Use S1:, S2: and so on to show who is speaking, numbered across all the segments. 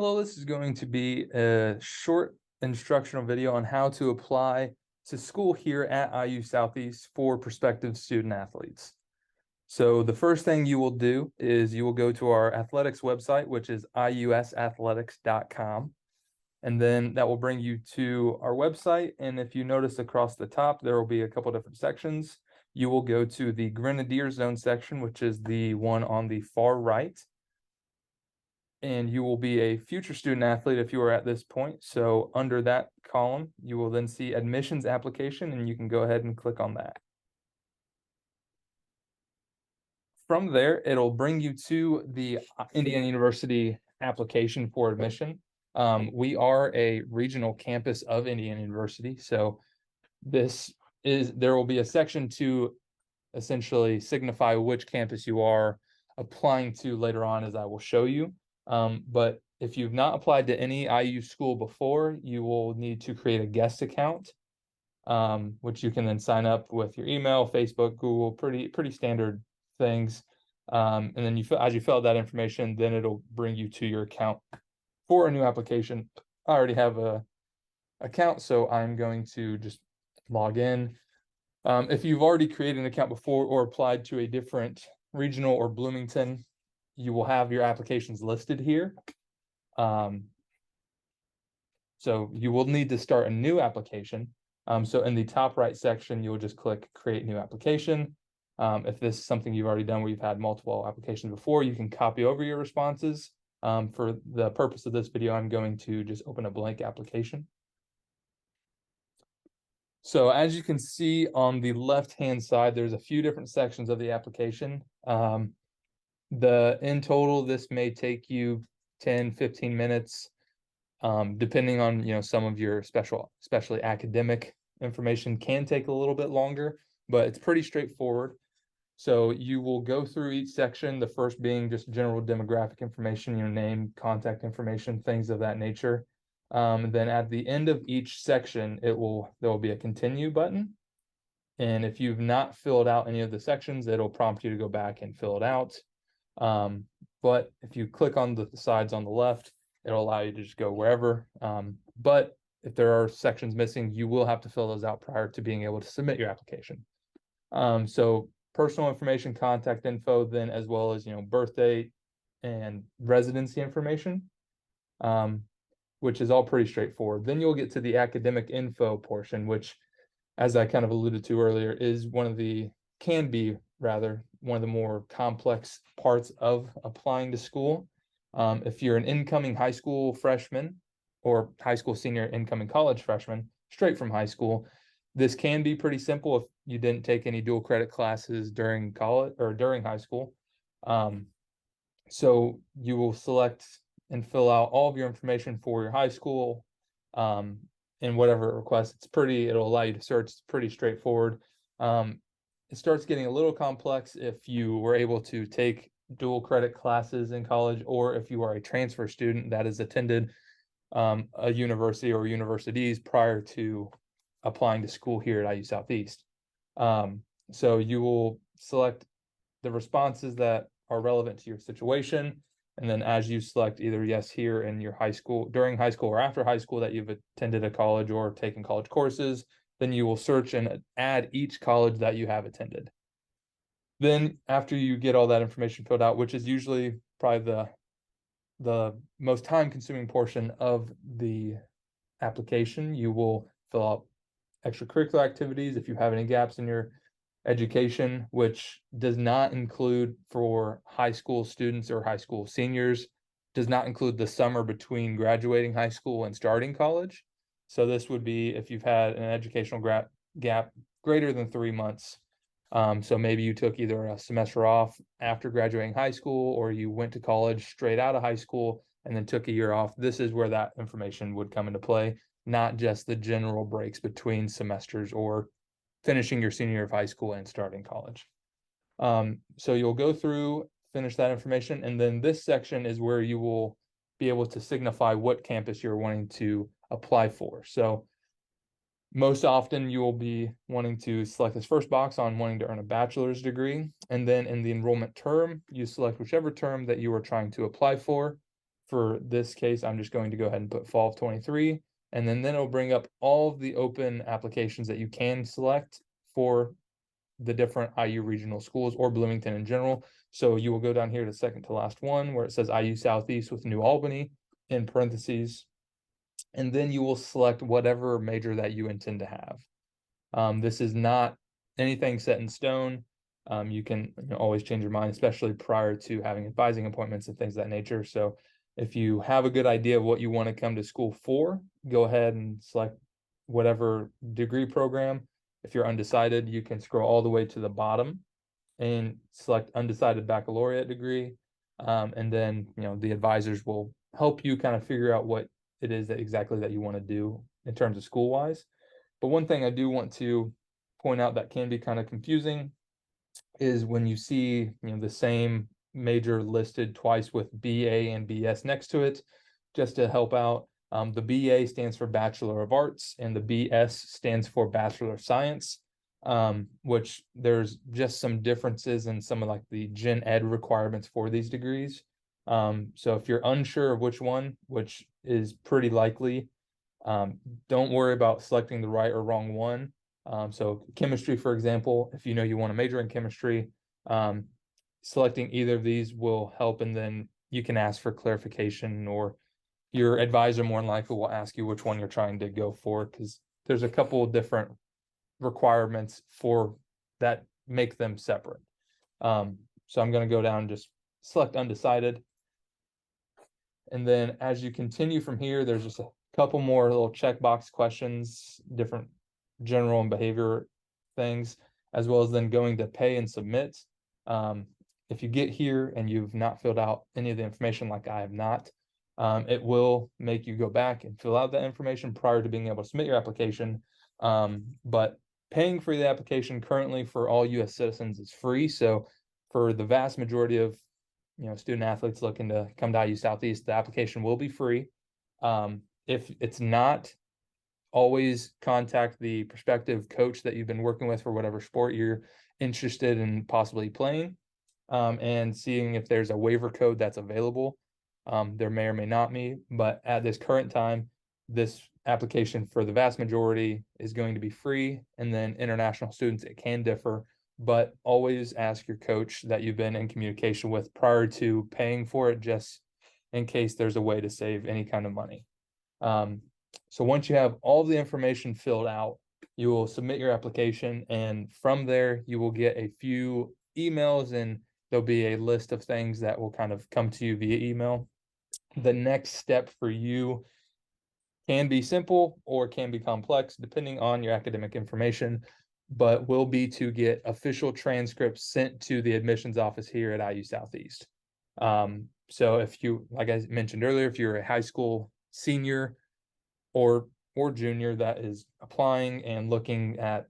S1: Hello, this is going to be a short instructional video on how to apply to school here at IU Southeast for prospective student athletes. So the first thing you will do is you will go to our athletics website, which is iusathletics.com. And then that will bring you to our website. And if you notice across the top, there will be a couple different sections. You will go to the Grenadier Zone section, which is the one on the far right. And you will be a future student athlete if you are at this point. So under that column, you will then see admissions application, and you can go ahead and click on that. From there, it'll bring you to the Indiana University application for admission. We are a regional campus of Indiana University, so there will be a section to essentially signify which campus you are applying to later on, as I will show you. But if you've not applied to any IU school before, you will need to create a guest account, which you can then sign up with your email, Facebook, Google, pretty standard things. And then as you fill out that information, then it'll bring you to your account for a new application. I already have a account, so I'm going to just log in. If you've already created an account before or applied to a different regional or Bloomington, you will have your applications listed here. So you will need to start a new application. So in the top right section, you'll just click create new application. If this is something you've already done where you've had multiple applications before, you can copy over your responses. For the purpose of this video, I'm going to just open a blank application. So as you can see on the left-hand side, there's a few different sections of the application. In total, this may take you 10-15 minutes, depending on some of your especially academic information can take a little bit longer, but it's pretty straightforward. So you will go through each section, the first being just general demographic information, your name, contact information, things of that nature. And then at the end of each section, there will be a continue button. And if you've not filled out any of the sections, it'll prompt you to go back and fill it out. But if you click on the sides on the left, it'll allow you to just go wherever. But if there are sections missing, you will have to fill those out prior to being able to submit your application. So personal information, contact info, then as well as birth date and residency information, which is all pretty straightforward. Then you'll get to the academic info portion, which, as I kind of alluded to earlier, is can be one of the more complex parts of applying to school. If you're an incoming high school freshman or high school senior, incoming college freshman, straight from high school, this can be pretty simple if you didn't take any dual credit classes during college or during high school. So you will select and fill out all of your information for your high school, and whatever it requests. It'll allow you to search. It's pretty straightforward. It starts getting a little complex if you were able to take dual credit classes in college, or if you are a transfer student that has attended a university or universities prior to applying to school here at IU Southeast. So you will select the responses that are relevant to your situation. And then as you select either yes here in your during high school or after high school that you've attended a college or taken college courses, then you will search and add each college that you have attended. Then after you get all that information filled out, which is usually probably the most time-consuming portion of the application, you will fill out extracurricular activities if you have any gaps in your education, which does not include, for high school students or high school seniors, does not include the summer between graduating high school and starting college. So this would be if you've had an educational gap greater than 3 months. So maybe you took either a semester off after graduating high school, or you went to college straight out of high school and then took a year off. This is where that information would come into play, not just the general breaks between semesters or finishing your senior year of high school and starting college. So you'll go through, finish that information, and then this section is where you will be able to signify what campus you're wanting to apply for. So most often you will be wanting to select this first box on wanting to earn a bachelor's degree. And then in the enrollment term, you select whichever term that you are trying to apply for. for this case, I'm just going to go ahead and put fall of 23, and then it'll bring up all of the open applications that you can select for the different IU regional schools or Bloomington in general. So you will go down here to second to last one where it says IU Southeast with New Albany in parentheses, and then you will select whatever major that you intend to have. This is not anything set in stone. You can always change your mind, especially prior to having advising appointments and things of that nature. So if you have a good idea of what you want to come to school for, go ahead and select whatever degree program. If you're undecided, you can scroll all the way to the bottom and select undecided baccalaureate degree. And then, the advisors will help you kind of figure out what it is that exactly that you want to do in terms of school wise. But one thing I do want to point out that can be kind of confusing is when you see, the same major listed twice with BA and BS next to it, just to help out. The BA stands for Bachelor of Arts and the BS stands for Bachelor of Science, which there's just some differences in some of like the gen ed requirements for these degrees. So if you're unsure of which one, which is pretty likely, don't worry about selecting the right or wrong one. So chemistry, for example, if you know you want to major in chemistry, selecting either of these will help, and then you can ask for clarification, or your advisor more than likely will ask you which one you're trying to go for, because there's a couple of different requirements for that make them separate. So I'm going to go down and just select undecided. And then as you continue from here, there's just a couple more little checkbox questions, different general and behavior things, as well as then going to pay and submit. If you get here and you've not filled out any of the information like I have not, it will make you go back and fill out that information prior to being able to submit your application. But paying for the application currently for all US citizens is free. So for the vast majority of student athletes looking to come to IU Southeast, the application will be free. If it's not, always contact the prospective coach that you've been working with for whatever sport you're interested in possibly playing, and seeing if there's a waiver code that's available. There may or may not be, but at this current time, this application for the vast majority is going to be free, and then international students, it can differ, but always ask your coach that you've been in communication with prior to paying for it, just in case there's a way to save any kind of money. So once you have all the information filled out, you will submit your application, and from there you will get a few emails, and there'll be a list of things that will kind of come to you via email. The next step for you can be simple or can be complex depending on your academic information, but will be to get official transcripts sent to the admissions office here at IU Southeast. So if you, like I mentioned earlier, if you're a high school senior or junior that is applying and looking at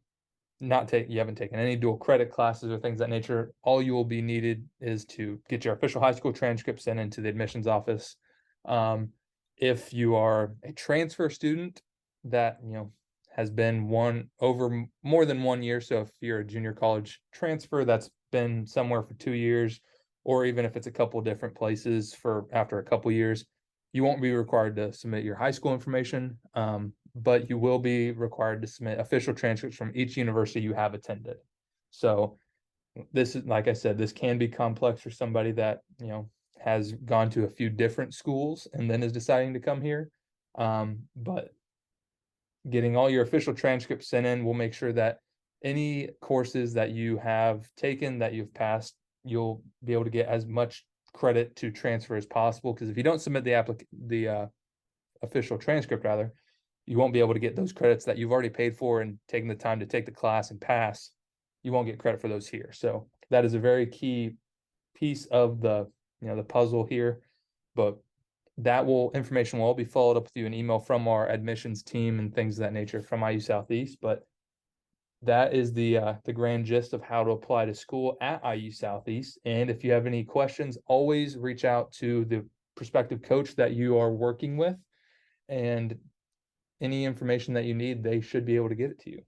S1: you haven't taken any dual credit classes or things of that nature, all you will be needed is to get your official high school transcript sent into the admissions office. If you are a transfer student that has been over more than 1 year, so if you're a junior college transfer that's been somewhere for 2 years, or even if it's a couple different places for after a couple years, you won't be required to submit your high school information, but you will be required to submit official transcripts from each university you have attended. So this is, like I said, this can be complex for somebody that has gone to a few different schools and then is deciding to come here. But getting all your official transcripts sent in will make sure that any courses that you have taken that you've passed, you'll be able to get as much credit to transfer as possible. Because if you don't submit the official transcript, rather, you won't be able to get those credits that you've already paid for and taken the time to take the class and pass. You won't get credit for those here. So that is a very key piece of the the puzzle here. But that information will all be followed up with you an email from our admissions team and things of that nature from IU Southeast. But that is the grand gist of how to apply to school at IU Southeast. And if you have any questions, always reach out to the prospective coach that you are working with, and any information that you need, they should be able to get it to you.